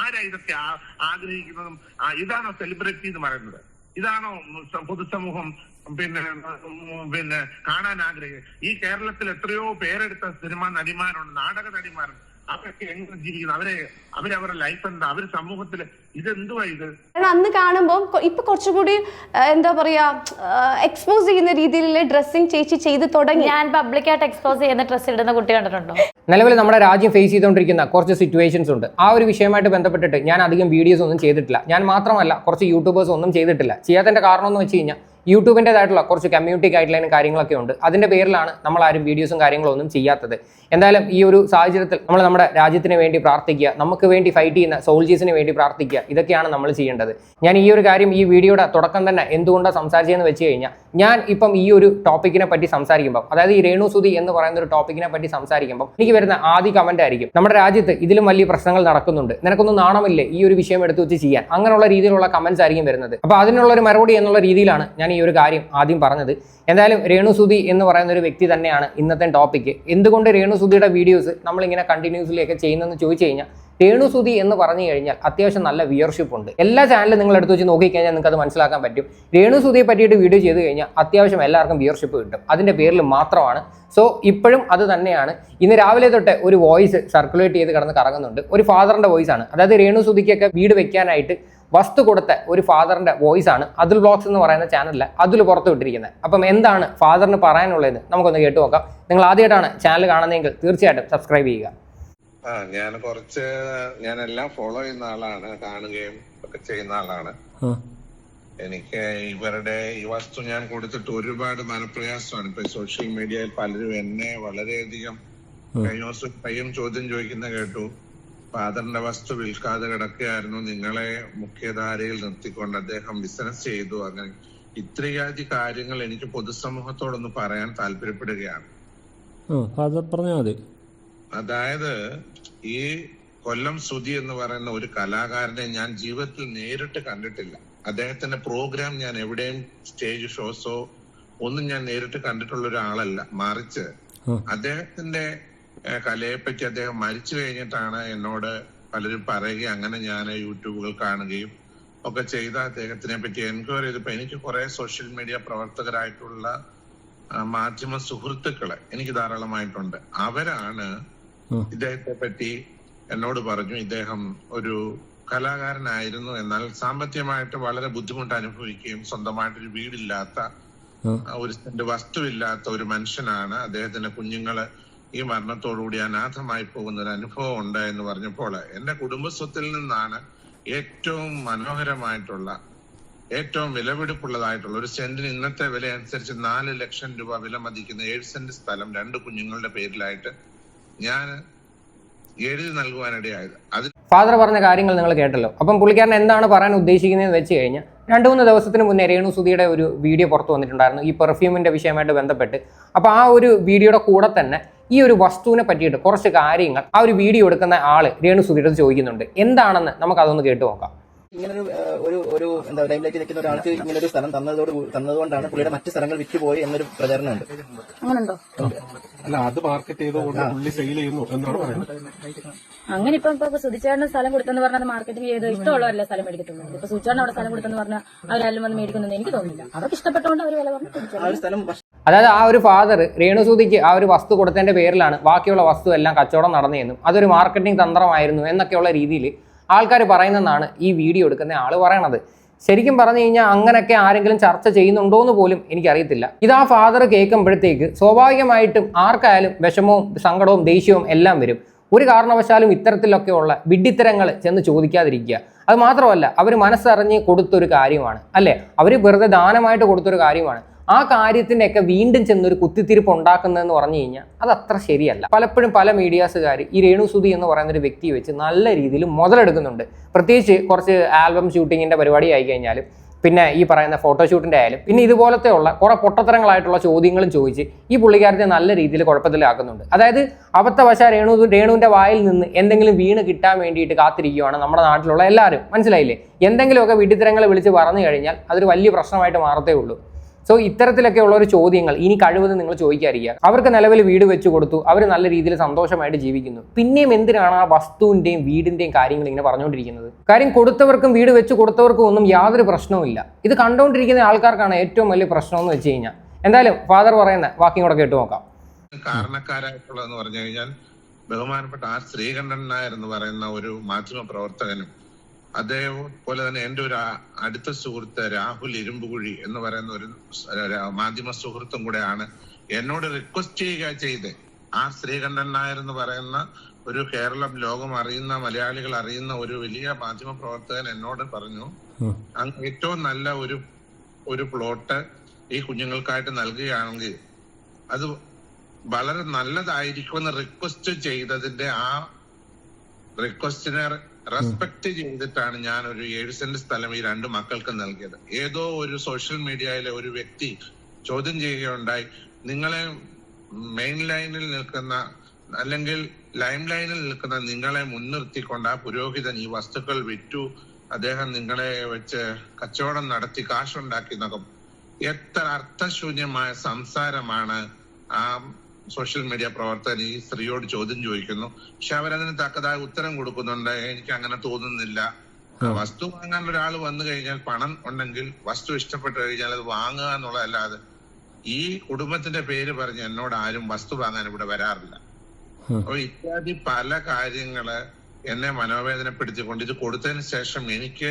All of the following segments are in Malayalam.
ആരാ ഇതൊക്കെ ആഗ്രഹിക്കുന്നതും? ഇതാണോ സെലിബ്രിറ്റി എന്ന് പറയുന്നത്? ഇതാണോ പൊതുസമൂഹം പിന്നെ കാണാൻ ആഗ്രഹിക്കുന്നത്? ഈ കേരളത്തിൽ എത്രയോ പേരെടുത്ത സിനിമാ നടിമാരുണ്ട്, നാടക നടിമാരുണ്ട്. അവരൊക്കെ എങ്ങനെ ജീവിക്കുന്നു? അവരവരുടെ ലൈഫ് എന്താ? അവര് സമൂഹത്തില് ഇതെന്തുവാ ഇത്? അന്ന് കാണുമ്പോൾ ഇപ്പൊ കുറച്ചുകൂടി എന്താ പറയാ എക്സ്പോസ് ചെയ്യുന്ന രീതിയിലുള്ള ഡ്രസ്സിങ് ചേച്ചി ചെയ്ത് തുടങ്ങി. ഞാൻ പബ്ലിക്കായിട്ട് എക്സ്പോസ് ചെയ്യുന്ന ഡ്രസ്സ് ഇടുന്ന കുട്ടി കണ്ടിട്ടുണ്ടോ? നിലവിൽ നമ്മുടെ രാജ്യം ഫേസ് ചെയ്തുകൊണ്ടിരിക്കുന്ന കുറച്ച് സിറ്റുവേഷൻസ് ഉണ്ട്. ആ ഒരു വിഷയമായിട്ട് ബന്ധപ്പെട്ടിട്ട് ഞാൻ അധികം വീഡിയോസ് ഒന്നും ചെയ്തിട്ടില്ല. ഞാൻ മാത്രമല്ല, കുറച്ച് യൂട്യൂബേഴ്സ് ഒന്നും ചെയ്തിട്ടില്ല. ചെയ്യാത്തതിന്റെ കാരണം എന്ന് വെച്ച് കഴിഞ്ഞാൽ യൂട്യൂബിൻ്റെതായിട്ടുള്ള കുറച്ച് കമ്മ്യൂണിറ്റി ഗൈഡ് ലൈനും കാര്യങ്ങളൊക്കെ ഉണ്ട്. അതിൻ്റെ പേരിലാണ് നമ്മളാരും വീഡിയോസും കാര്യങ്ങളൊന്നും ചെയ്യാത്തത്. എന്തായാലും ഈ ഒരു സാഹചര്യത്തിൽ നമ്മൾ നമ്മുടെ രാജ്യത്തിന് വേണ്ടി പ്രാർത്ഥിക്കുക, നമുക്ക് വേണ്ടി ഫൈറ്റ് ചെയ്യുന്ന സോൾജേഴ്സിന് വേണ്ടി പ്രാർത്ഥിക്കുക. ഇതൊക്കെയാണ് നമ്മൾ ചെയ്യേണ്ടത്. ഞാൻ ഈ ഒരു കാര്യം ഈ വീഡിയോയുടെ തുടക്കം തന്നെ എന്തുകൊണ്ടാണ് സംസാരിച്ചതെന്ന് വെച്ച് കഴിഞ്ഞാൽ, ഞാൻ ഇപ്പം ഈ ഒരു ടോപ്പിക്കിനെ പറ്റി സംസാരിക്കുമ്പോൾ, അതായത് ഈ രേണു സുധി എന്ന് പറയുന്ന ഒരു ടോപ്പിക്കിനെ പറ്റി സംസാരിക്കുമ്പോൾ എനിക്ക് വരുന്ന ആദ്യ കമന്റ് ആയിരിക്കും, നമ്മുടെ രാജ്യത്ത് ഇതിലും വലിയ പ്രശ്നങ്ങൾ നടക്കുന്നുണ്ട്, നിനക്കൊന്നും നാണമില്ലേ ഈ ഒരു വിഷയം എടുത്തു വെച്ച് ചെയ്യാൻ? അങ്ങനെയുള്ള രീതിയിലുള്ള കമന്റ്സ് ആയിരിക്കും വരുന്നത്. അപ്പോൾ അതിനുള്ള ഒരു മറുപടി എന്നുള്ള രീതിയിലാണ് ഞാൻ ഈ ഒരു കാര്യം ആദ്യം പറഞ്ഞത്. എന്തായാലും രേണു സുധി എന്ന് പറയുന്ന ഒരു വ്യക്തി തന്നെയാണ് ഇന്നത്തെ ടോപ്പിക്ക്. എന്തുകൊണ്ട് രേണു സുധിയുടെ വീഡിയോസ് നമ്മളിങ്ങനെ കണ്ടിന്യൂസ്ലി ഒക്കെ ചെയ്യുന്നതെന്ന് ചോദിച്ചു കഴിഞ്ഞാൽ, രേണു സുധി എന്ന് പറഞ്ഞു കഴിഞ്ഞാൽ അത്യാവശ്യം നല്ല വ്യൂവർഷിപ്പ് ഉണ്ട്. എല്ലാ ചാനലും നിങ്ങൾ എടുത്ത് വെച്ച് നോക്കിക്കഴിഞ്ഞാൽ നിങ്ങൾക്ക് അത് മനസ്സിലാക്കാൻ പറ്റും. രേണു സുധിയെ പറ്റിയിട്ട് വീഡിയോ ചെയ്ത് കഴിഞ്ഞാൽ അത്യാവശ്യം എല്ലാവർക്കും വ്യൂവർഷിപ്പ് കിട്ടും. അതിൻ്റെ പേരിൽ മാത്രമാണ്. സോ ഇപ്പോഴും അത് തന്നെയാണ്. ഇന്ന് രാവിലെ തൊട്ട് ഒരു വോയിസ് സർക്കുലേറ്റ് ചെയ്ത് കിടന്ന് കറങ്ങുന്നുണ്ട്. ഒരു ഫാദറിന്റെ വോയിസ് ആണ്. അതായത് രേണു സുധിക്കൊക്കെ വീട് വെക്കാനായിട്ട് വസ്തു കൊടുത്ത ഒരു ഫാദറിന്റെ വോയിസ് ആണ് അതുൽ വ്ലോഗ്സ് എന്ന് പറയുന്ന ചാനലിൽ അതുൽ പുറത്തു വിട്ടിരിക്കുന്നത്. അപ്പം എന്താണ് ഫാദറിന് പറയാനുള്ളത് നമുക്കൊന്ന് കേട്ടു നോക്കാം. നിങ്ങൾ ആദ്യമായിട്ടാണ് ചാനൽ കാണുന്നതെങ്കിൽ തീർച്ചയായിട്ടും സബ്സ്ക്രൈബ് ചെയ്യുക. ഞാൻ എല്ലാം ഫോളോ ചെയ്യുന്ന ആളാണ്, കാണുകയും ഒക്കെ ചെയ്യുന്ന ആളാണ്. എനിക്ക് ഇവരുടെ ഈ വസ്തു ഞാൻ കൊടുത്തിട്ട് ഒരുപാട് മനപ്രയാസമാണ്. ഇപ്പൊ സോഷ്യൽ മീഡിയയിൽ പലരും എന്നെ വളരെയധികം പയ്യം ചോദ്യം ചോദിക്കുന്ന കേട്ടു. ഫാദറിന്റെ വസ്തു വിൽക്കാതെ കിടക്കുകയായിരുന്നു, നിങ്ങളെ മുഖ്യധാരയിൽ നിർത്തിക്കൊണ്ട് അദ്ദേഹം ബിസിനസ് ചെയ്തു, അങ്ങനെ ഇത്രയാദി കാര്യങ്ങൾ എനിക്ക് പൊതുസമൂഹത്തോടൊന്ന് പറയാൻ താല്പര്യപ്പെടുകയാണ്. അതായത് ഈ കൊല്ലം സുധി എന്ന് പറയുന്ന ഒരു കലാകാരനെ ഞാൻ ജീവിതത്തിൽ നേരിട്ട് കണ്ടിട്ടില്ല. അദ്ദേഹത്തിന്റെ പ്രോഗ്രാം ഞാൻ എവിടെയും സ്റ്റേജ് ഷോസോ ഒന്നും ഞാൻ നേരിട്ട് കണ്ടിട്ടുള്ള ഒരാളല്ല. മറിച്ച് അദ്ദേഹത്തിന്റെ കലയെപ്പറ്റി അദ്ദേഹം മരിച്ചു കഴിഞ്ഞിട്ടാണ് എന്നോട് പലരും പറയുകയും അങ്ങനെ ഞാൻ യൂട്യൂബുകൾ കാണുകയും ഒക്കെ ചെയ്ത അദ്ദേഹത്തിനെ പറ്റി എൻക്വയറി ചെയ്തപ്പോ എനിക്ക് കുറെ സോഷ്യൽ മീഡിയ പ്രവർത്തകരായിട്ടുള്ള മാധ്യമ സുഹൃത്തുക്കള് എനിക്ക് ധാരാളമായിട്ടുണ്ട്. അവരാണ് ഇദ്ദേഹത്തെ പറ്റി എന്നോട് പറഞ്ഞു, ഇദ്ദേഹം ഒരു കലാകാരനായിരുന്നു, എന്നാൽ സാമ്പത്തികമായിട്ട് വളരെ ബുദ്ധിമുട്ട് അനുഭവിക്കുകയും സ്വന്തമായിട്ടൊരു വീടില്ലാത്ത, ഒരു സെന്റ് വസ്തുവില്ലാത്ത ഒരു മനുഷ്യനാണ്. അദ്ദേഹത്തിന്റെ കുഞ്ഞുങ്ങള് ഈ മരണത്തോടുകൂടി അനാഥമായി പോകുന്ന ഒരു അനുഭവം ഉണ്ട് എന്ന് പറഞ്ഞപ്പോൾ എന്റെ കുടുംബസ്വത്തിൽ നിന്നാണ് ഏറ്റവും മനോഹരമായിട്ടുള്ള, ഏറ്റവും വിലപിടിപ്പുള്ളതായിട്ടുള്ള ഒരു സെന്റിന് ഇന്നത്തെ വില അനുസരിച്ച് 4 ലക്ഷം രൂപ വില മതിക്കുന്ന 7 സെന്റ് സ്ഥലം 2 കുഞ്ഞുങ്ങളുടെ പേരിലായിട്ട് ഞാൻ എഴുതി നൽകുവാനിടയായത്. ഫാദർ പറഞ്ഞ കാര്യങ്ങൾ നിങ്ങൾ കേട്ടല്ലോ. അപ്പം പുള്ളിക്കാരൻ എന്താണ് പറയാൻ ഉദ്ദേശിക്കുന്നതെന്ന് വെച്ച് കഴിഞ്ഞാൽ, 2-3 ദിവസത്തിന് മുന്നേ രേണു സുധിയുടെ ഒരു വീഡിയോ പുറത്തു വന്നിട്ടുണ്ടായിരുന്നു ഈ പെർഫ്യൂമിന്റെ വിഷയമായിട്ട് ബന്ധപ്പെട്ട്. അപ്പോൾ ആ ഒരു വീഡിയോയുടെ കൂടെ തന്നെ ഈ ഒരു വസ്തുവിനെ പറ്റിയിട്ട് കുറച്ച് കാര്യങ്ങൾ ആ ഒരു വീഡിയോ എടുക്കുന്ന ആള് രേണു സുധിയുടെ ചോദിക്കുന്നുണ്ട്. എന്താണെന്ന് നമുക്ക് അതൊന്ന് കേട്ടു നോക്കാം. ഇങ്ങനെ ഒരു എന്താ ലൈംലൈറ്റ് നിൽക്കുന്ന ഒരാൾക്ക് ഇങ്ങനെ ഒരു സ്ഥലം തന്നതുകൊണ്ടാണ് പുള്ളിയുടെ മറ്റു സ്ഥലങ്ങൾ വിറ്റുപോയി എന്നൊരു പ്രചാരണമുണ്ട്. അങ്ങനെയുണ്ടോ? അല്ല, അത് മാർക്കറ്റ് ചെയ്തുകൊണ്ട് പുള്ളി സെയിൽ ചെയ്യുന്നു എന്നാണ് പറയുന്നത്. അങ്ങനെ ഇപ്പൊ സുധിച്ചേട്ടന് സ്ഥലം കൊടുത്തെന്ന് പറഞ്ഞാൽ അത് മാർക്കറ്റിംഗ് ചെയ്ത് ഇഷ്ടമുള്ളവരല്ല സ്ഥലം മേടിക്കത്തുള്ളൂ. ഇപ്പൊ സുധിച്ചേട്ടൻ അവിടെ സ്ഥലം കൊടുത്തെന്ന് പറഞ്ഞാൽ അവരാരും വന്ന് മേടിക്കുന്നു എനിക്ക് തോന്നുന്നില്ല. അവർക്ക് ഇഷ്ടപ്പെട്ടുകൊണ്ട് അവർ വില പറഞ്ഞു. അതായത് ആ ഒരു ഫാദർ രേണു സുധിക്ക് ആ ഒരു വസ്തു കൊടുത്തതിന്റെ പേരിലാണ് ബാക്കിയുള്ള വസ്തു എല്ലാം കച്ചവടം നടന്നതെന്നും അതൊരു മാർക്കറ്റിംഗ് തന്ത്രമായിരുന്നു എന്നൊക്കെയുള്ള രീതിയിൽ ആൾക്കാർ പറയുന്നതെന്നാണ് ഈ വീഡിയോ എടുക്കുന്ന ആള് പറയണത്. ശരിക്കും പറഞ്ഞു കഴിഞ്ഞാൽ അങ്ങനെയൊക്കെ ആരെങ്കിലും ചർച്ച ചെയ്യുന്നുണ്ടോ എന്ന് പോലും എനിക്കറിയത്തില്ല. ഇത് ആ ഫാദർ കേൾക്കുമ്പോഴത്തേക്ക് സ്വാഭാവികമായിട്ടും ആർക്കായാലും വിഷമവും സങ്കടവും ദേഷ്യവും എല്ലാം വരും. ഒരു കാരണവശാലും ഇത്തരത്തിലൊക്കെയുള്ള വിഡ്ഢിത്തരങ്ങൾ ചെന്ന് ചോദിക്കാതിരിക്കുക. അത് മാത്രമല്ല, അവർ മനസ്സറിഞ്ഞ് കൊടുത്തൊരു കാര്യമാണ്, അല്ലേ? അവർ വെറുതെ ദാനമായിട്ട് കൊടുത്തൊരു കാര്യമാണ്. ആ കാര്യത്തിൻ്റെയൊക്കെ വീണ്ടും ചെന്നൊരു കുത്തിത്തിരിപ്പ് ഉണ്ടാക്കുന്നതെന്ന് പറഞ്ഞു കഴിഞ്ഞാൽ അത് അത്ര ശരിയല്ല. പലപ്പോഴും പല മീഡിയാസുകാർ ഈ രേണു സുധി എന്ന് പറയുന്ന ഒരു വ്യക്തിയെ വെച്ച് നല്ല രീതിയിൽ മുതലെടുക്കുന്നുണ്ട്. പ്രത്യേകിച്ച് കുറച്ച് ആൽബം ഷൂട്ടിങ്ങിൻ്റെ പരിപാടി ആയി കഴിഞ്ഞാലും, പിന്നെ ഈ പറയുന്ന ഫോട്ടോഷൂട്ടിൻ്റെ ആയാലും, പിന്നെ ഇതുപോലത്തെ ഉള്ള കുറെ പൊട്ടത്തരങ്ങളായിട്ടുള്ള ചോദ്യങ്ങളും ചോദിച്ച് ഈ പുള്ളിക്കാരത്തെ നല്ല രീതിയിൽ കുഴപ്പത്തിലാക്കുന്നുണ്ട്. അതായത് അബദ്ധവശാൽ രേണുവിൻ്റെ വായിൽ നിന്ന് എന്തെങ്കിലും വീണ് കിട്ടാൻ വേണ്ടിയിട്ട് കാത്തിരിക്കുകയാണ് നമ്മുടെ നാട്ടിലുള്ള എല്ലാവരും. മനസ്സിലായില്ലേ? എന്തെങ്കിലുമൊക്കെ വിഡ്ഢിത്തരങ്ങൾ വിളിച്ച് പറഞ്ഞു കഴിഞ്ഞാൽ അതൊരു വലിയ പ്രശ്നമായിട്ട് മാറത്തേ ഉള്ളൂ. സോ ഇത്തരത്തിലൊക്കെ ഉള്ള ഒരു ചോദ്യങ്ങൾ ഇനി കഴിവതും നിങ്ങൾ ചോദിക്കാതിരിക്കുക. അവർക്ക് നിലവിൽ വീട് വെച്ച് കൊടുത്തു, അവർ നല്ല രീതിയിൽ സന്തോഷമായിട്ട് ജീവിക്കുന്നു. പിന്നെയും എന്തിനാണ് ആ വസ്തുവിന്റെയും വീടിന്റെയും കാര്യങ്ങൾ ഇങ്ങനെ പറഞ്ഞുകൊണ്ടിരിക്കുന്നത്? കാര്യം കൊടുത്തവർക്കും വീട് വെച്ച് കൊടുത്തവർക്കും ഒന്നും യാതൊരു പ്രശ്നവുമില്ല. ഇത് കണ്ടുകൊണ്ടിരിക്കുന്ന ആൾക്കാർക്കാണ് ഏറ്റവും വലിയ പ്രശ്നം എന്ന് വെച്ച് കഴിഞ്ഞാൽ. എന്തായാലും ഫാദർ പറയുന്ന വാക്കിയും കൂടെ കേട്ടു നോക്കാം. കാരണക്കാരായിട്ടുള്ളതെന്ന് പറഞ്ഞു കഴിഞ്ഞാൽ ബഹുമാനപ്പെട്ട ആർ ശ്രീകണ്ഠൻ നായർ എന്ന് പറയുന്ന ഒരു മാധ്യമ പ്രവർത്തകനും അതേപോലെ തന്നെ എൻ്റെ ഒരു അടുത്ത സുഹൃത്ത് രാഹുൽ ഇരുമ്പുകുഴി എന്ന് പറയുന്ന ഒരു മാധ്യമ സുഹൃത്തും കൂടെയാണ് എന്നോട് റിക്വസ്റ്റ് ചെയ്ത് ആർ ശ്രീകണ്ഠൻ നായർ എന്ന് പറയുന്ന ഒരു കേരളം ലോകം അറിയുന്ന മലയാളികൾ അറിയുന്ന ഒരു വലിയ മാധ്യമ പ്രവർത്തകൻ എന്നോട് പറഞ്ഞു, ഏറ്റവും നല്ല ഒരു പ്ലോട്ട് ഈ കുഞ്ഞുങ്ങൾക്കായിട്ട് നൽകുകയാണെങ്കിൽ അത് വളരെ നല്ലതായിരിക്കുമെന്ന് റിക്വസ്റ്റ് ചെയ്തതിന്റെ ആ റിക്വസ്റ്റിനെ റെസ്പെക്ട് ചെയ്തിട്ടാണ് ഞാൻ ഒരു 7 സെന്റ് സ്ഥലം ഈ 2 മക്കൾക്ക് നൽകിയത്. ഏതോ ഒരു സോഷ്യൽ മീഡിയയിലെ ഒരു വ്യക്തി ചോദ്യം ചെയ്യുകയുണ്ടായി, നിങ്ങളെ മെയിൻ ലൈനിൽ നിൽക്കുന്ന അല്ലെങ്കിൽ ലൈം ലൈനിൽ നിൽക്കുന്ന നിങ്ങളെ മുൻനിർത്തിക്കൊണ്ട് ആ പുരോഹിതൻ ഈ വസ്തുക്കൾ വിറ്റു, അദ്ദേഹം നിങ്ങളെ വെച്ച് കച്ചവടം നടത്തി കാശുണ്ടാക്കി എന്നൊക്കെ. എത്ര അർത്ഥശൂന്യമായ സംസാരമാണ് ആ സോഷ്യൽ മീഡിയ പ്രവർത്തകൻ ഈ സ്ത്രീയോട് ചോദ്യം ചോദിക്കുന്നു. പക്ഷെ അവരതിന് തക്കതായ ഉത്തരം കൊടുക്കുന്നുണ്ട്. എനിക്ക് അങ്ങനെ തോന്നുന്നില്ല. വസ്തു വാങ്ങാൻ ഒരാൾ വന്നു കഴിഞ്ഞാൽ പണം ഉണ്ടെങ്കിൽ വസ്തു ഇഷ്ടപ്പെട്ടു കഴിഞ്ഞാൽ അത് വാങ്ങുക എന്നുള്ളതല്ലാതെ ഈ കുടുംബത്തിന്റെ പേര് പറഞ്ഞ് എന്നോട് ആരും വസ്തു വാങ്ങാൻ ഇവിടെ വരാറില്ല. അപ്പൊ ഇത്യാദി പല കാര്യങ്ങള് എന്നെ മനോവേദനപ്പെടുത്തിക്കൊണ്ട് ഇത് കൊടുത്തതിന് ശേഷം എനിക്ക്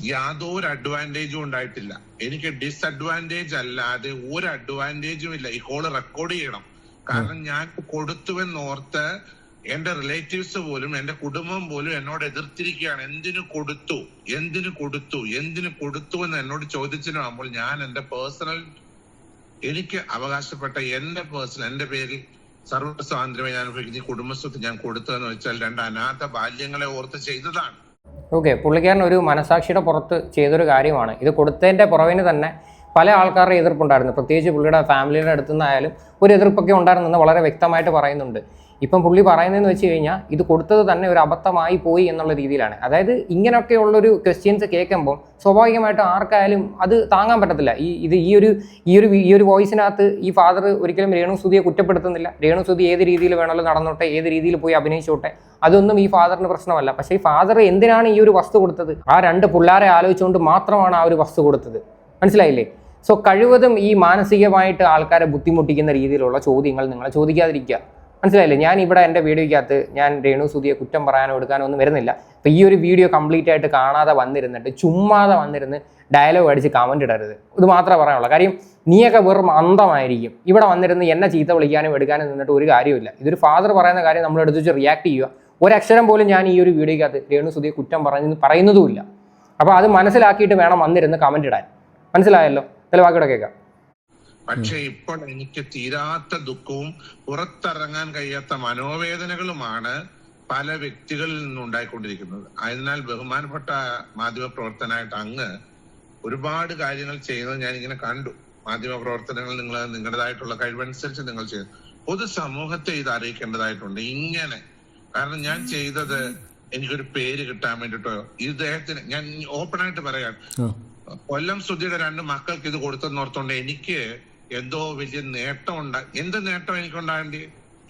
യാതൊരു അഡ്വാൻറ്റേജും ഉണ്ടായിട്ടില്ല. എനിക്ക് ഡിസഡ്വാൻറ്റേജ് അല്ലാതെ ഒരു അഡ്വാൻറ്റേജും ഇല്ല. ഈ കോള് റെക്കോർഡ് ചെയ്യണം. കാരണം ഞാൻ കൊടുത്തുവെന്നോർത്ത് എന്റെ റിലേറ്റീവ്സ് പോലും എന്റെ കുടുംബം പോലും എന്നോട് എതിർത്തിരിക്കുകയാണ്. എന്തിനു കൊടുത്തു എന്ന് എന്നോട് ചോദിച്ചിട്ടാകുമ്പോൾ ഞാൻ എന്റെ പേഴ്സണൽ എനിക്ക് അവകാശപ്പെട്ട എന്റെ പേരിൽ സർവ്വ സ്വാതന്ത്ര്യമായി ഞാൻ ഉപയോഗിക്കുന്ന ഈ കുടുംബസ്വത്ത് ഞാൻ കൊടുത്തതെന്ന് വെച്ചാൽ 2 അനാഥ ബാല്യങ്ങളെ ഓർത്ത് ചെയ്തതാണ്. ഓക്കെ, പുള്ളിക്കാരൻ ഒരു മനസാക്ഷിയുടെ പുറത്ത് ചെയ്തൊരു കാര്യമാണ്. ഇത് കൊടുത്തതിൻ്റെ പുറവിന് തന്നെ പല ആൾക്കാരുടെ എതിർപ്പുണ്ടായിരുന്നു. പ്രത്യേകിച്ച് പുള്ളിയുടെ ഫാമിലിയുടെ അടുത്തു നിന്നായാലും ഒരു എതിർപ്പൊക്കെ ഉണ്ടായിരുന്നെന്ന് വളരെ വ്യക്തമായിട്ട് പറയുന്നുണ്ട്. ഇപ്പം പുള്ളി പറയുന്നതെന്ന് വെച്ച് കഴിഞ്ഞാൽ ഇത് കൊടുത്തത് തന്നെ ഒരു അബദ്ധമായി പോയി എന്നുള്ള രീതിയിലാണ്. അതായത് ഇങ്ങനെയൊക്കെയുള്ളൊരു ക്വസ്റ്റ്യൻസ് കേൾക്കുമ്പോൾ സ്വാഭാവികമായിട്ടും ആർക്കായാലും അത് താങ്ങാൻ പറ്റത്തില്ല. ഈ ഒരു വോയിസിനകത്ത് ഈ ഫാദർ ഒരിക്കലും രേണുസുതിയെ കുറ്റപ്പെടുത്തുന്നില്ല. രേണുസുതി ഏത് രീതിയിൽ വേണമെങ്കിലും നടന്നോട്ടെ, ഏത് രീതിയിൽ പോയി അഭിനയിച്ചോട്ടെ, അതൊന്നും ഈ ഫാദറിന് പ്രശ്നമല്ല. പക്ഷേ ഈ ഫാദർ എന്തിനാണ് ഈ ഒരു വസ്തു കൊടുത്തത്? ആ 2 പിള്ളേരെ ആലോചിച്ചുകൊണ്ട് മാത്രമാണ് ആ ഒരു വസ്തു കൊടുത്തത്. മനസ്സിലായില്ലേ? സോ കഴിവതും ഈ മാനസികമായിട്ട് ആൾക്കാരെ ബുദ്ധിമുട്ടിക്കുന്ന രീതിയിലുള്ള ചോദ്യങ്ങൾ നിങ്ങൾ ചോദിക്കാതിരിക്കുക. മനസ്സിലായില്ലേ? ഞാൻ ഇവിടെ എൻ്റെ വീഡിയോയ്ക്കകത്ത് ഞാൻ രേണുസുതിയെ കുറ്റം പറയാനോ എടുക്കാനോ ഒന്നും വരുന്നില്ല. അപ്പോൾ ഈ ഒരു വീഡിയോ കംപ്ലീറ്റ് ആയിട്ട് കാണാതെ വന്നിരുന്നിട്ട് ചുമ്മാതെ വന്നിരുന്ന് ഡയലോഗ് അടിച്ച് കമൻറ്റ് ഇടരുത്. ഇത് മാത്രമേ പറയാനുള്ളൂ. കാര്യം നീയൊക്കെ വെറും അന്തമായിരിക്കും. ഇവിടെ വന്നിരുന്ന് എന്നെ ചീത്ത വിളിക്കാനും എടുക്കാനും നിന്നിട്ട് ഒരു കാര്യമില്ല. ഇതൊരു ഫാദർ പറയുന്ന കാര്യം നമ്മൾ എടുത്ത് വെച്ച് റിയാക്ട് ചെയ്യുക. ഒരക്ഷരം പോലും ഞാൻ ഈ ഒരു വീഡിയോയ്ക്കകത്ത് രേണുസുതിയെ കുറ്റം പറയുന്നതുമില്ല. അപ്പോൾ അത് മനസ്സിലാക്കിയിട്ട് വേണം വന്നിരുന്ന് കമൻറ്റ് ഇടാൻ. മനസ്സിലായല്ലോ? തെളിവാക്കിയുടെ കേൾക്കാം. പക്ഷെ ഇപ്പോൾ എനിക്ക് തീരാത്ത ദുഃഖവും പുറത്തിറങ്ങാൻ കഴിയാത്ത മനോവേദനകളുമാണ് പല വ്യക്തികളിൽ നിന്നുണ്ടായിക്കൊണ്ടിരിക്കുന്നത്. അതിനാൽ ബഹുമാനപ്പെട്ട മാധ്യമ പ്രവർത്തനായിട്ട് അങ്ങ് ഒരുപാട് കാര്യങ്ങൾ ചെയ്യുന്നത് ഞാനിങ്ങനെ കണ്ടു. മാധ്യമ പ്രവർത്തനങ്ങൾ നിങ്ങൾ നിങ്ങളുടേതായിട്ടുള്ള കഴിവനുസരിച്ച് നിങ്ങൾ ചെയ്തു. പൊതുസമൂഹത്തെ ഇത് അറിയിക്കേണ്ടതായിട്ടുണ്ട്. ഇങ്ങനെ കാരണം ഞാൻ ചെയ്തത് എനിക്കൊരു പേര് കിട്ടാൻ വേണ്ടിട്ടോ ഇദ്ദേഹത്തിന് ഞാൻ ഓപ്പണായിട്ട് പറയാം. കൊല്ലം സുധിയുടെ 2 മക്കൾക്ക് ഇത് കൊടുത്തെന്നോർത്തോണ്ട് എനിക്ക് എന്തോ വലിയ നേട്ടം എന്ത് നേട്ടം എനിക്കുണ്ടാകേണ്ടി?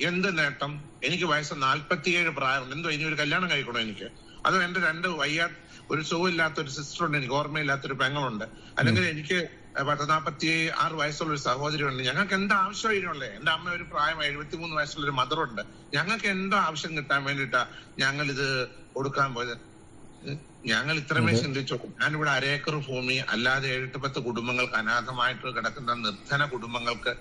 എന്ത് നേട്ടം? എനിക്ക് വയസ്സ് 47 പ്രായമുണ്ട്. എന്തോ ഇനി ഒരു കല്യാണം കഴിക്കണോ എനിക്ക്? അതോ എന്റെ 2 ഒരു സുഖമില്ലാത്ത ഒരു സിസ്റ്ററുണ്ട്, എനിക്ക് ഓർമ്മയില്ലാത്തൊരു പെങ്ങളുണ്ട്, അല്ലെങ്കിൽ എനിക്ക് 46 വയസ്സുള്ള ഒരു സഹോദരിയുണ്ട്. ഞങ്ങൾക്ക് എന്താ ആവശ്യം ഇതിനുള്ളത്? എന്റെ അമ്മ ഒരു പ്രായം 73 വയസ്സുള്ള ഒരു മദറുണ്ട്. ഞങ്ങൾക്ക് എന്താ ആവശ്യം കിട്ടാൻ വേണ്ടിയിട്ടാ ഞങ്ങൾ ഇത് കൊടുക്കാൻ പോയത്? ഞങ്ങൾ ഇത്രമേ ചിന്തിച്ചു. ഞാനിവിടെ 1 ഏക്കർ ഭൂമി അല്ലാതെ 7-10 കുടുംബങ്ങൾക്ക് അനാഥമായിട്ട് കിടക്കുന്ന നിർധന കുടുംബങ്ങൾക്ക്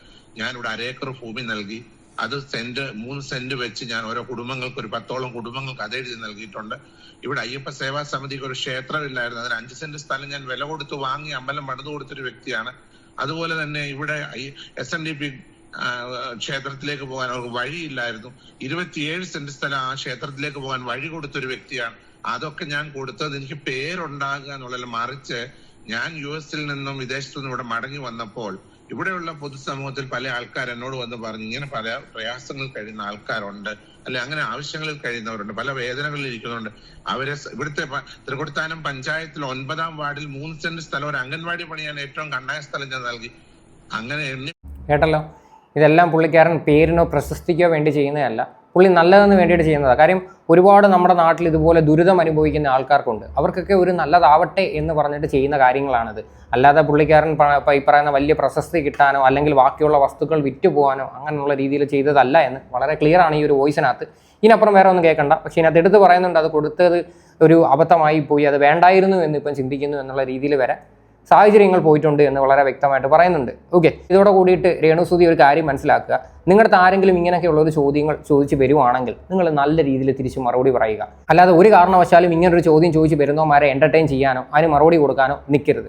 ഞാനിവിടെ 1 ഏക്കർ ഭൂമി നൽകി. അത് 3 സെന്റ് വെച്ച് ഞാൻ ഓരോ കുടുംബങ്ങൾക്ക് ഒരു 10ഓളം കുടുംബങ്ങൾക്ക് അതെഴുതി നൽകിയിട്ടുണ്ട്. ഇവിടെ അയ്യപ്പ സേവാ സമിതിക്ക് ഒരു ക്ഷേത്രമില്ലായിരുന്നു, അതിന് 5 സെന്റ് സ്ഥലം ഞാൻ വില കൊടുത്ത് വാങ്ങി അമ്പലം പണിതു കൊടുത്തൊരു വ്യക്തിയാണ്. അതുപോലെ തന്നെ ഇവിടെ SNDP ക്ഷേത്രത്തിലേക്ക് പോകാൻ അവർക്ക് വഴിയില്ലായിരുന്നു. 27 സെന്റ് സ്ഥലം ആ ക്ഷേത്രത്തിലേക്ക് പോകാൻ വഴി കൊടുത്തൊരു വ്യക്തിയാണ്. അതൊക്കെ ഞാൻ കൊടുത്തത് എനിക്ക് പേരുണ്ടാകുക എന്നുള്ളതിൽ മറിച്ച് ഞാൻ US നിന്നും വിദേശത്തു നിന്നും ഇവിടെ മടങ്ങി വന്നപ്പോൾ ഇവിടെയുള്ള പൊതുസമൂഹത്തിൽ പല ആൾക്കാർ എന്നോട് വന്ന് പറഞ്ഞു ഇങ്ങനെ പല പ്രയാസങ്ങൾ കഴിയുന്ന ആൾക്കാരുണ്ട്, അല്ലെ അങ്ങനെ ആവശ്യങ്ങളിൽ കഴിയുന്നവരുണ്ട്, പല വേദനകളിൽ ഇരിക്കുന്നുണ്ട്. അവരെ ഇവിടുത്തെ തൃക്കൊടിത്താനം പഞ്ചായത്തിൽ 9ാം വാർഡിൽ 3 സെന്റ് സ്ഥലം ഒരു അംഗൻവാടി പണിയാൻ ഏറ്റവും കണ്ടായ സ്ഥലം ഞാൻ നൽകി. അങ്ങനെ കേട്ടല്ലോ, ഇതെല്ലാം പുള്ളിക്കാരൻ പേരിനോ പ്രശസ്തിക്കോ വേണ്ടി ചെയ്യുന്നതല്ല, പുള്ളി നല്ലതെന്ന് വേണ്ടിയിട്ട് ചെയ്യുന്നതാണ്. കാര്യം ഒരുപാട് നമ്മുടെ നാട്ടിൽ ഇതുപോലെ ദുരിതം അനുഭവിക്കുന്ന ആൾക്കാർക്കുണ്ട്. അവർക്കൊക്കെ ഒരു നല്ലതാവട്ടെ എന്ന് പറഞ്ഞിട്ട് ചെയ്യുന്ന കാര്യങ്ങളാണിത്. അല്ലാതെ പുള്ളിക്കാരൻ ഈ പറയുന്ന വലിയ പ്രശസ്തി കിട്ടാനോ അല്ലെങ്കിൽ ബാക്കിയുള്ള വസ്തുക്കൾ വിറ്റ് പോകാനോ അങ്ങനെയുള്ള രീതിയിൽ ചെയ്തതല്ല എന്ന് വളരെ ക്ലിയർ ആണ് ഈ ഒരു വോയിസിനകത്ത്. ഇതിനപ്പുറം വേറെ ഒന്നും കേൾക്കണ്ട. പക്ഷേ ഇതിനകത്ത് എടുത്ത് പറയുന്നുണ്ട് അത് കൊടുത്തത് ഒരു അബദ്ധമായി പോയി, അത് വേണ്ടായിരുന്നു എന്ന് ഇപ്പം ചിന്തിക്കുന്നു എന്നുള്ള രീതിയിൽ വരെ സാഹചര്യങ്ങൾ പോയിട്ടുണ്ട് എന്ന് വളരെ വ്യക്തമായിട്ട് പറയുന്നുണ്ട്. ഓക്കെ, ഇതോടെ കൂടിയിട്ട് രേണുസുതി ഒരു കാര്യം മനസ്സിലാക്കുക. നിങ്ങളുടെ ആരെങ്കിലും ഇങ്ങനെയൊക്കെയുള്ള ഒരു ചോദ്യങ്ങൾ ചോദിച്ച് വരുവാണെങ്കിൽ നിങ്ങൾ നല്ല രീതിയിൽ തിരിച്ച് മറുപടി പറയുക. അല്ലാതെ ഒരു കാരണവശാലും ഇങ്ങനൊരു ചോദ്യം ചോദിച്ച് വരുന്നവന്മാരെ എൻ്റർടൈൻ ചെയ്യാനോ അതിന് മറുപടി കൊടുക്കാനോ നിൽക്കരുത്.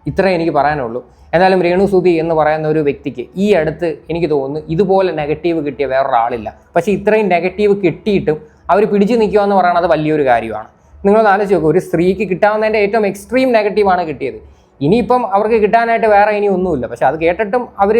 ഇത്രേ എനിക്ക് പറയാനുള്ളൂ. എന്നാലും രേണുസുതി എന്ന് പറയുന്ന ഒരു വ്യക്തിക്ക് ഈ അടുത്ത് എനിക്ക് തോന്നുന്നു ഇതുപോലെ നെഗറ്റീവ് കിട്ടിയ വേറൊരാളില്ല. പക്ഷേ ഇത്രയും നെഗറ്റീവ് കിട്ടിയിട്ടും അവർ പിടിച്ചു നിൽക്കുക എന്ന് പറയുന്നത് വലിയൊരു കാര്യമാണ്. നിങ്ങളൊന്ന് ആലോചിച്ച് നോക്കുക, ഒരു സ്ത്രീക്ക് കിട്ടാവുന്നതിൻ്റെ ഏറ്റവും എക്സ്ട്രീം നെഗറ്റീവാണ് കിട്ടിയത്. ഇനിയിപ്പം അവർക്ക് കിട്ടാനായിട്ട് വേറെ ഇനി ഒന്നുമില്ല. പക്ഷെ അത് കേട്ടിട്ടും അവർ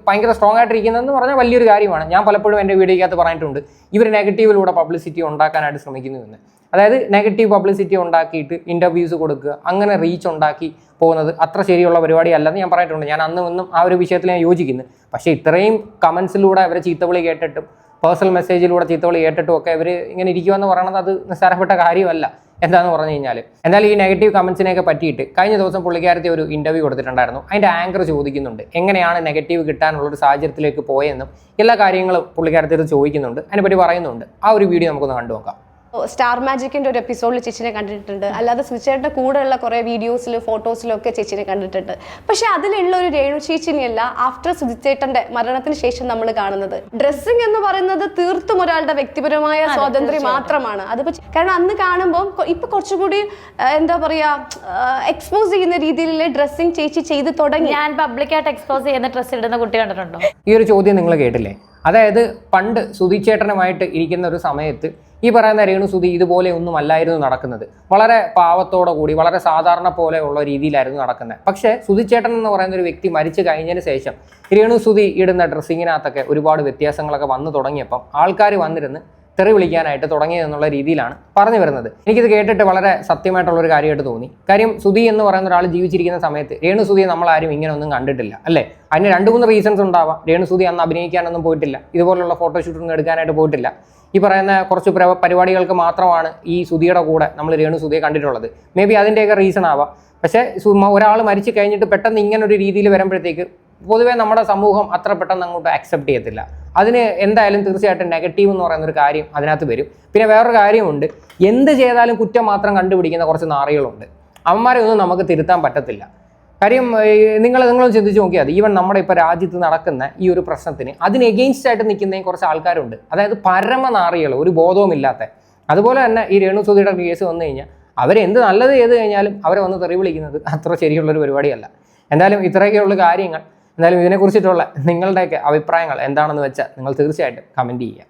ഭയങ്കര സ്ട്രോങ് ആയിട്ടിരിക്കുന്നതെന്ന് പറഞ്ഞാൽ വലിയൊരു കാര്യമാണ്. ഞാൻ പലപ്പോഴും എൻ്റെ വീഡിയോയ്ക്കകത്ത് പറഞ്ഞിട്ടുണ്ട് ഇവർ നെഗറ്റീവിലൂടെ പബ്ലിസിറ്റി ഉണ്ടാക്കാനായിട്ട് ശ്രമിക്കുന്നു എന്ന്. അതായത് നെഗറ്റീവ് പബ്ലിസിറ്റി ഉണ്ടാക്കിയിട്ട് ഇൻ്റർവ്യൂസ് കൊടുക്കുക, അങ്ങനെ റീച്ച് ഉണ്ടാക്കി പോകുന്നത് അത്ര ശരിയുള്ള പരിപാടിയല്ലെന്ന് ഞാൻ പറഞ്ഞിട്ടുണ്ട്. ഞാൻ അന്നും ആ ഒരു വിഷയത്തിൽ ഞാൻ യോജിക്കുന്നു. പക്ഷേ ഇത്രയും കമൻസിലൂടെ അവരെ ചീത്തവിളി കേട്ടിട്ടും പേഴ്സണൽ മെസ്സേജിലൂടെ ചീത്തവിളി കേട്ടിട്ടും ഒക്കെ ഇവർ ഇങ്ങനെ ഇരിക്കുക എന്ന് പറയുന്നത് അത് നിസ്സാരപ്പെട്ട കാര്യമല്ല. എന്താണെന്ന് പറഞ്ഞു കഴിഞ്ഞാൽ, എന്തായാലും ഈ നെഗറ്റീവ് കമൻസിനെയൊക്കെ പറ്റിയിട്ട് കഴിഞ്ഞ ദിവസം പുള്ളിക്കാരത്തെ ഒരു ഇൻ്റർവ്യൂ കൊടുത്തിട്ടുണ്ടായിരുന്നു. അതിൻ്റെ ആങ്കർ ചോദിക്കുന്നുണ്ട് എങ്ങനെയാണ് നെഗറ്റീവ് കിട്ടാനുള്ളൊരു സാഹചര്യത്തിലേക്ക് പോയെന്നും എല്ലാ കാര്യങ്ങളും പുള്ളിക്കാരത്തെ ചോദിക്കുന്നുണ്ട്, അതിനെപ്പറ്റി പറയുന്നുണ്ട്. ആ ഒരു വീഡിയോ നമുക്കൊന്ന് കണ്ടു നോക്കാം. സ്റ്റാർ മാജിക്കിന്റെ ഒരു എപ്പിസോഡിൽ ചേച്ചിനെ കണ്ടിട്ടുണ്ട്, അല്ലാതെ സ്വിച്ചേട്ടൻ്റെ കൂടെയുള്ള കുറേ വീഡിയോസിലും ഫോട്ടോസിലും ഒക്കെ ചേച്ചിനെ കണ്ടിട്ടുണ്ട്. പക്ഷെ അതിലുള്ള ഒരു രേണു ചേച്ചിനെയല്ല ആഫ്റ്റർ സുജിച്ചേട്ടന്റെ മരണത്തിന് ശേഷം നമ്മൾ കാണുന്നത്. ഡ്രസ്സിംഗ് എന്ന് പറയുന്നത് തീർത്തും ഒരാളുടെ വ്യക്തിപരമായ സ്വാതന്ത്ര്യം മാത്രമാണ്. അതിപ്പോ കാരണം അന്ന് കാണുമ്പോൾ ഇപ്പൊ കുറച്ചുകൂടി എന്താ പറയാ എക്സ്പോസ് ചെയ്യുന്ന രീതിയിലുള്ള ഡ്രസ്സിംഗ് ചേച്ചി ചെയ്ത് തുടങ്ങി. ഞാൻ പബ്ലിക്കായിട്ട് എക്സ്പോസ് ചെയ്യുന്ന ഡ്രസ്സ് ഇടുന്ന കുട്ടി കണ്ടിട്ടുണ്ടോ? ഈ ഒരു ചോദ്യം നിങ്ങൾ കേട്ടില്ലേ? അതായത് പണ്ട് സുധിച്ചേട്ടനുമായിട്ട് ഇരിക്കുന്ന ഒരു സമയത്ത് ഈ പറയുന്ന രേണുസുതി ഇതുപോലെ ഒന്നും അല്ലായിരുന്നു നടക്കുന്നത്. വളരെ പാവത്തോടെ കൂടി വളരെ സാധാരണ പോലെയുള്ള രീതിയിലായിരുന്നു നടക്കുന്നത്. പക്ഷേ സുധിച്ചേട്ടൻ എന്ന് പറയുന്ന ഒരു വ്യക്തി മരിച്ചു കഴിഞ്ഞതിന് ശേഷം രേണുസുതി ഇടുന്ന ഡ്രസ്സിങ്ങിനകത്തൊക്കെ ഒരുപാട് വ്യത്യാസങ്ങളൊക്കെ വന്നു തുടങ്ങിയപ്പം ആൾക്കാർ വന്നിരുന്ന് തെറി വിളിക്കാനായിട്ട് തുടങ്ങിയതെന്നുള്ള രീതിയിലാണ് പറഞ്ഞു വരുന്നത്. എനിക്കിത് കേട്ടിട്ട് വളരെ സത്യമായിട്ടുള്ളൊരു കാര്യമായിട്ട് തോന്നി. കാര്യം സുധി എന്ന് പറയുന്ന ഒരാൾ ജീവിച്ചിരിക്കുന്ന സമയത്ത് രേണുസുതിയെ നമ്മളാരും ഇങ്ങനെ ഒന്നും കണ്ടിട്ടില്ല, അല്ലേ? അതിന് 2-3 റീസൺസ് ഉണ്ടാവാം. രേണുസുതി അന്ന് അഭിനയിക്കാനൊന്നും പോയിട്ടില്ല, ഇതുപോലുള്ള ഫോട്ടോഷൂട്ടൊന്നും എടുക്കാനായിട്ട് പോയിട്ടില്ല. ഈ പറയുന്ന കുറച്ച് പരിപാടികൾക്ക് മാത്രമാണ് ഈ സുധിയുടെ കൂടെ നമ്മൾ രേണുസുതിയെ കണ്ടിട്ടുള്ളത്. മേ ബി അതിൻ്റെയൊക്കെ റീസൺ ആവാം. പക്ഷേ ഒരാൾ മരിച്ചു കഴിഞ്ഞിട്ട് പെട്ടെന്ന് ഇങ്ങനൊരു രീതിയിൽ വരുമ്പോഴത്തേക്ക് പൊതുവേ നമ്മുടെ സമൂഹം അത്ര പെട്ടെന്ന് അങ്ങോട്ട് അക്സെപ്റ്റ് ചെയ്യത്തില്ല. അതിന് എന്തായാലും തീർച്ചയായിട്ടും നെഗറ്റീവ് എന്ന് പറയുന്നൊരു കാര്യം അതിനകത്ത് വരും. പിന്നെ വേറൊരു കാര്യമുണ്ട്, എന്ത് ചെയ്താലും കുറ്റം മാത്രം കണ്ടുപിടിക്കുന്ന കുറച്ച് നാറികളുണ്ട്. അവന്മാരെ ഒന്നും നമുക്ക് തിരുത്താൻ പറ്റത്തില്ല. കാര്യം നിങ്ങളൊന്ന് ചിന്തിച്ച് നോക്കിയാൽ ഈവൻ നമ്മുടെ ഇപ്പോൾ രാജ്യത്ത് നടക്കുന്ന ഈ ഒരു പ്രശ്നത്തിന് അതിന് എഗെയിൻസ്റ്റ് ആയിട്ട് നിൽക്കുന്ന കുറച്ച് ആൾക്കാരുണ്ട്. അതായത് പരമനാറികൾ, ഒരു ബോധവുമില്ലാത്ത. അതുപോലെ തന്നെ ഈ രേണുസുതിയുടെ കേസ് വന്നു കഴിഞ്ഞാൽ അവരെന്ത് നല്ലത് ചെയ്ത് കഴിഞ്ഞാലും അവരെ വന്ന് തെറി വിളിക്കുന്നത് അത്ര ശരിയുള്ളൊരു പരിപാടിയല്ല. എന്തായാലും ഇത്രയൊക്കെയുള്ള കാര്യങ്ങൾ. എന്തായാലും ഇതിനെക്കുറിച്ചിട്ടുള്ള നിങ്ങളുടെയൊക്കെ അഭിപ്രായങ്ങൾ എന്താണെന്ന് വെച്ചാൽ നിങ്ങൾ തീർച്ചയായിട്ടും കമൻറ്റ് ചെയ്യുക.